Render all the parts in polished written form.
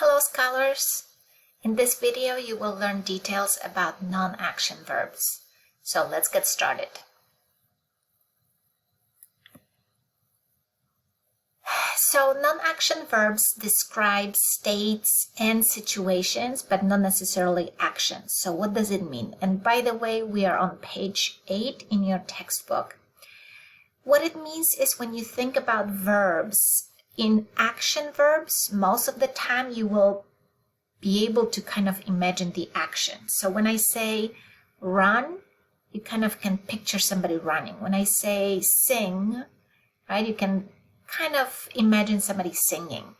Hello scholars! In this video you will learn details about non-action verbs. So let's get started. So non-action verbs describe states and situations but not necessarily actions. So what does it mean? And by the way, we are on page 8 in your textbook. What it means is when you think about verbs, in action verbs, most of the time you will be able to kind of imagine the action. So when I say run, you kind of can picture somebody running. When I say sing, right, you can kind of imagine somebody singing.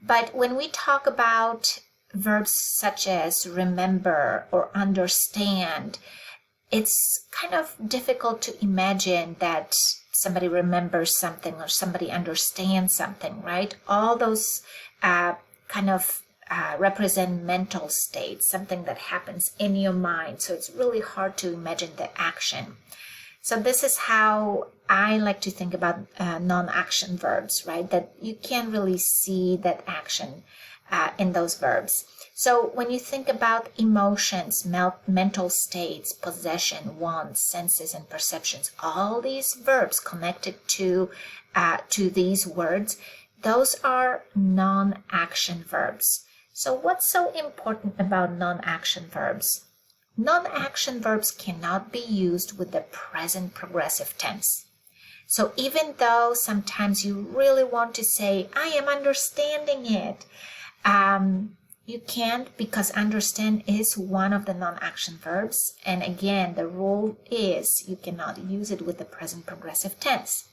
But when we talk about verbs such as remember or understand, it's kind of difficult to imagine that somebody remembers something or somebody understands something, right? All those represent mental states, something that happens in your mind. So it's really hard to imagine the action. So this is how I like to think about non-action verbs, right? That you can't really see that action in those verbs. So when you think about emotions, mental states, possession, wants, senses, and perceptions, all these verbs connected to these words, those are non-action verbs. So what's so important about non-action verbs? Non-action verbs cannot be used with the present progressive tense. So even though sometimes you really want to say, I am understanding it, you can't, because understand is one of the non-action verbs. And again, the rule is you cannot use it with the present progressive tense.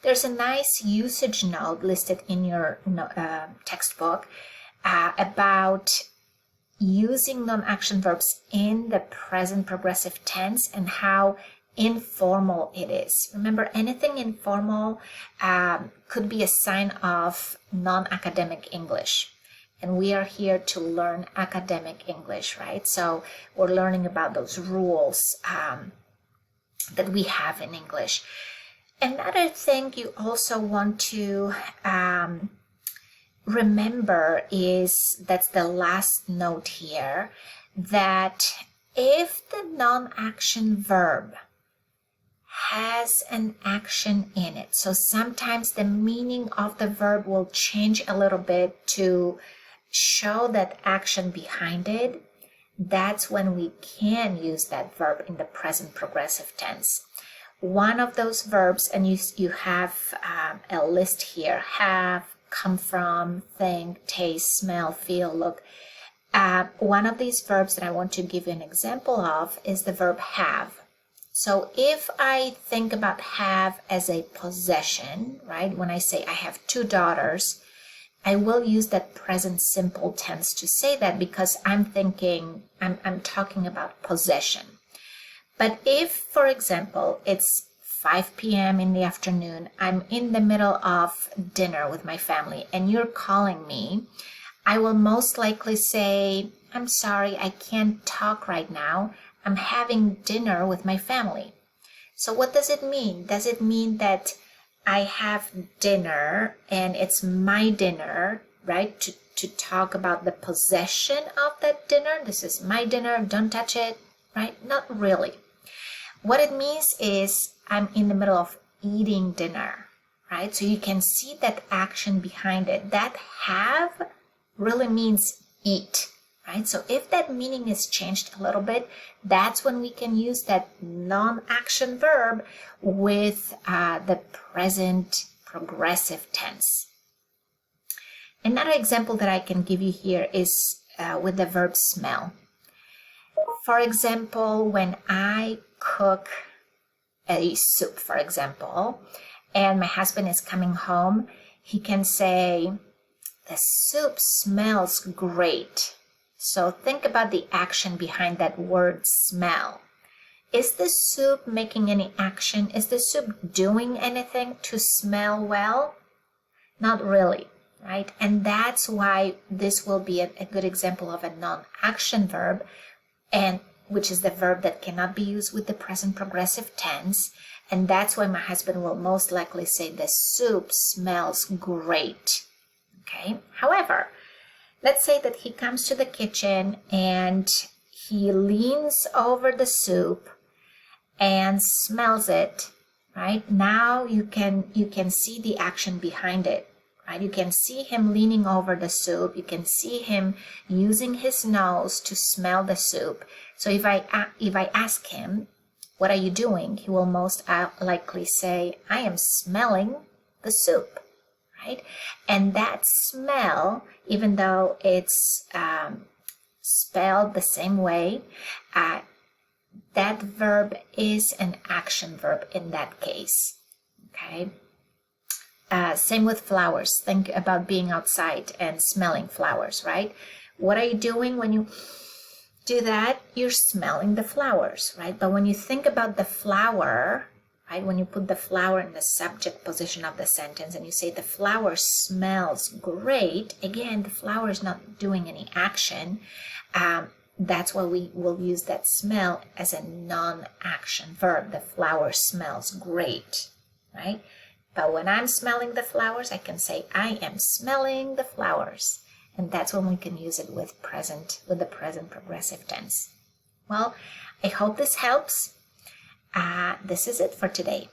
There's a nice usage note listed in your textbook about using non-action verbs in the present progressive tense and how informal it is. Remember, anything informal could be a sign of non-academic English. And we are here to learn academic English, right? So we're learning about those rules that we have in English. Another thing you also want to remember is, that's the last note here, that if the non-action verb has an action in it, so sometimes the meaning of the verb will change a little bit to show that action behind it, that's when we can use that verb in the present progressive tense. One of those verbs, and you have a list here: have, come from, think, taste, smell, feel, look. One of these verbs that I want to give you an example of is the verb have. So if I think about have as a possession, right? When I say I have 2 daughters, I will use that present simple tense to say that because I'm talking about possession. But if, for example, it's 5 p.m. in the afternoon, I'm in the middle of dinner with my family and you're calling me, I will most likely say, I'm sorry, I can't talk right now. I'm having dinner with my family. So what does it mean? Does it mean that I have dinner and it's my dinner, right? To talk about the possession of that dinner. This is my dinner, don't touch it, right? Not really. What it means is I'm in the middle of eating dinner, right? So you can see that action behind it. That have really means eat, right? So if that meaning is changed a little bit, that's when we can use that non-action verb with the present progressive tense. Another example that I can give you here is with the verb smell. For example, when I cook a soup, for example, and my husband is coming home, he can say, the soup smells great. So think about the action behind that word smell. Is the soup making any action? Is the soup doing anything to smell well? Not really, right? And that's why this will be a good example of a non-action verb, and which is the verb that cannot be used with the present progressive tense. And that's why my husband will most likely say the soup smells great. Okay. However, let's say that he comes to the kitchen and he leans over the soup and smells it, right? Now you can see the action behind it, right? You can see him leaning over the soup. You can see him using his nose to smell the soup. So if I ask him, what are you doing? He will most likely say, I am smelling the soup, right? And that smell, even though it's spelled the same way, that verb is an action verb in that case, okay? Same with flowers. Think about being outside and smelling flowers, right? What are you doing when you do that? You're smelling the flowers, right? But when you think about the flower, right, when you put the flower in the subject position of the sentence and you say the flower smells great, again, the flower is not doing any action. That's why we will use that smell as a non-action verb. The flower smells great, right? But when I'm smelling the flowers, I can say, I am smelling the flowers. And that's when we can use it with the present progressive tense. Well, I hope this helps. This is it for today.